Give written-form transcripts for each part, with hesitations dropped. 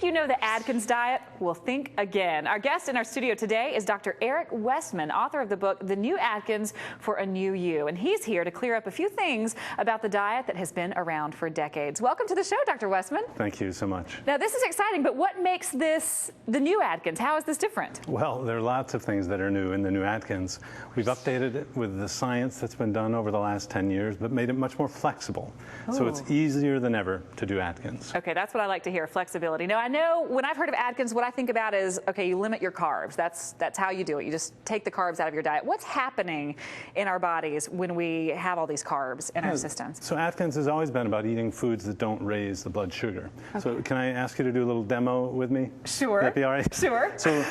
think you know the Atkins Diet? Well, think again. Our guest in our studio today is Dr. Eric Westman, author of the book, The New Atkins for a New You. And he's here to clear up a few things about the diet that has been around for decades. Welcome to the show, Dr. Westman. Thank you so much. Now, this is exciting, but what makes this the new Atkins? How is this different? Well, there are lots of things that are new in the new Atkins. We've updated it with the science that's been done over the last 10 years, but made it much more flexible. Ooh. So it's easier than ever to do Atkins. Okay, that's what I like to hear, flexibility. Now, I know when I've heard of Atkins, what I think about is, okay, you limit your carbs. That's how you do it. You just take the carbs out of your diet. What's happening in our bodies when we have all these carbs in our systems? So Atkins has always been about eating foods that don't raise the blood sugar. Okay. So can I ask you to do a little demo with me? Sure. Would that be all right? Sure. So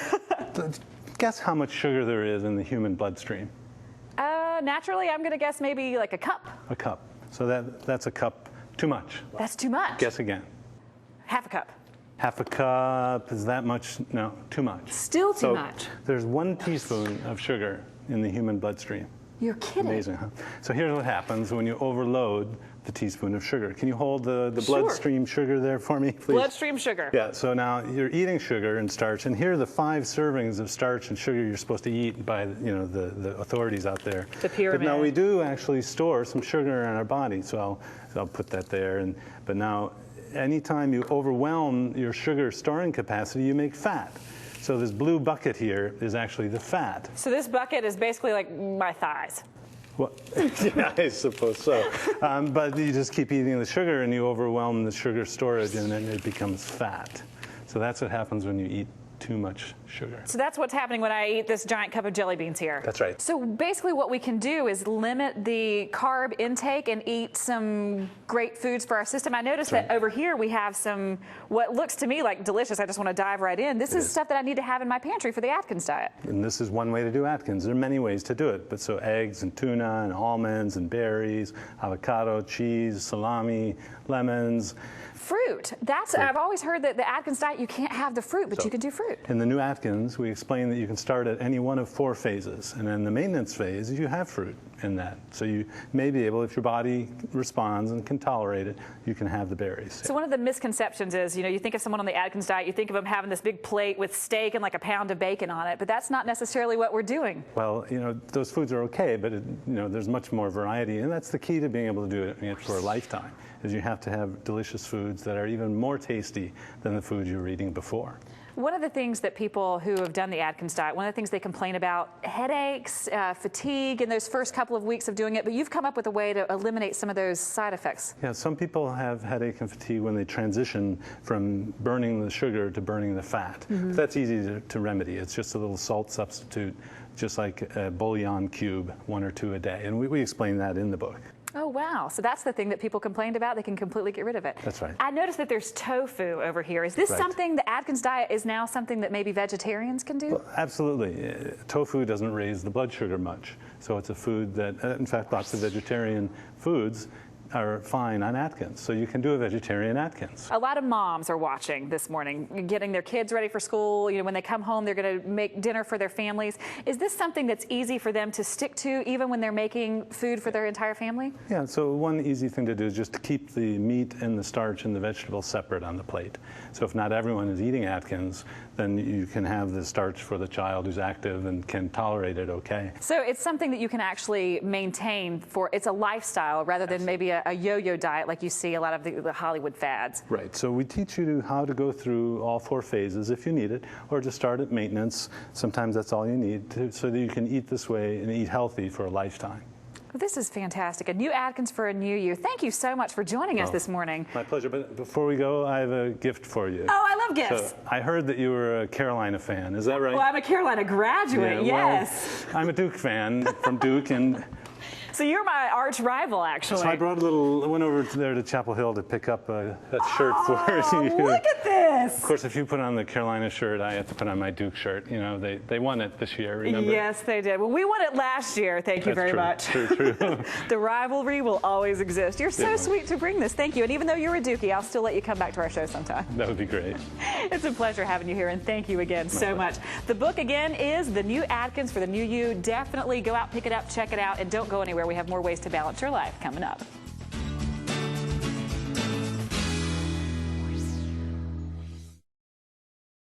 guess how much sugar there is in the human bloodstream? Naturally, I'm going to guess maybe like a cup. A cup. So that's a cup too much. That's too much. Guess again. Half a cup. Half a cup is that much? No, too much. Still too much. There's 1 teaspoon of sugar in the human bloodstream. You're kidding. Amazing, huh? So here's what happens when you overload the teaspoon of sugar. Can you hold the Sure. bloodstream sugar there for me, please? Bloodstream sugar. Yeah, so now you're eating sugar and starch, and here are the 5 servings of starch and sugar you're supposed to eat by the authorities out there. The pyramid. But now we do actually store some sugar in our body, so I'll put that there. But now, anytime you overwhelm your sugar storing capacity, you make fat. So this blue bucket here is actually the fat. So this bucket is basically like my thighs. Well, yeah, I suppose so. But you just keep eating the sugar and you overwhelm the sugar storage and then it becomes fat. So that's what happens when you eat too much sugar. So that's what's happening when I eat this giant cup of jelly beans here. That's right. So basically what we can do is limit the carb intake and eat some great foods for our system. I noticed that over here we have some, what looks to me like delicious. I just want to dive right in. This is stuff that I need to have in my pantry for the Atkins diet. And this is one way to do Atkins. There are many ways to do it. But so eggs and tuna and almonds and berries, avocado, cheese, salami, lemons. Fruit. I've always heard that the Atkins diet, you can't have the fruit, but you can do fruit. In the new Atkins, we explain that you can start at any one of 4 phases. And in the maintenance phase, you have fruit in that. So you may be able, if your body responds and can tolerate it, you can have the berries. So one of the misconceptions is, you think of someone on the Atkins diet, you think of them having this big plate with steak and like a pound of bacon on it, but that's not necessarily what we're doing. Well, those foods are okay, but there's much more variety, and that's the key to being able to do it for a lifetime, is you have to have delicious foods that are even more tasty than the food you were eating before. One of the things that people who have done the Atkins diet, one of the things they complain about, headaches, fatigue in those first couple of weeks of doing it, but you've come up with a way to eliminate some of those side effects. Yeah, some people have headache and fatigue when they transition from burning the sugar to burning the fat. But that's easy to remedy. It's just a little salt substitute, just like a bouillon cube, 1 or 2 a day. And we explain that in the book. Oh, wow. So that's the thing that people complained about. They can completely get rid of it. That's right. I noticed that there's tofu over here. Is this something, the Atkins diet is now something that maybe vegetarians can do? Well, absolutely. Tofu doesn't raise the blood sugar much. So it's a food that, in fact, lots of vegetarian foods are fine on Atkins. So you can do a vegetarian Atkins. A lot of moms are watching this morning, getting their kids ready for school. When they come home, they're going to make dinner for their families. Is this something that's easy for them to stick to, even when they're making food for their entire family? Yeah, so one easy thing to do is just to keep the meat and the starch and the vegetables separate on the plate. So if not everyone is eating Atkins, then you can have the starch for the child who's active and can tolerate it okay. So it's something that you can actually maintain it's a lifestyle rather than maybe a yo-yo diet like you see a lot of the Hollywood fads. Right, so we teach you how to go through all 4 phases if you need it, or just start at maintenance. Sometimes that's all you need so that you can eat this way and eat healthy for a lifetime. Well, this is fantastic. A new Atkins for a new you. Thank you so much for joining us this morning. My pleasure. But before we go, I have a gift for you. Oh, I love gifts. So I heard that you were a Carolina fan. Is that right? Well, I'm a Carolina graduate, yes. Well, I'm a Duke fan from Duke, and so you're my arch rival, actually. So I went over there to Chapel Hill to pick up that shirt for you. Look at this. Of course, if you put on the Carolina shirt, I have to put on my Duke shirt. They won it this year, remember? Yes, they did. Well, we won it last year. Thank you very much. True. The rivalry will always exist. You're so sweet to bring this. Thank you. And even though you're a Dookie, I'll still let you come back to our show sometime. That would be great. It's a pleasure having you here, and thank you again so much. The book, again, is The New Atkins for the New You. Definitely go out, pick it up, check it out, and don't go anywhere. We have more ways to balance your life coming up.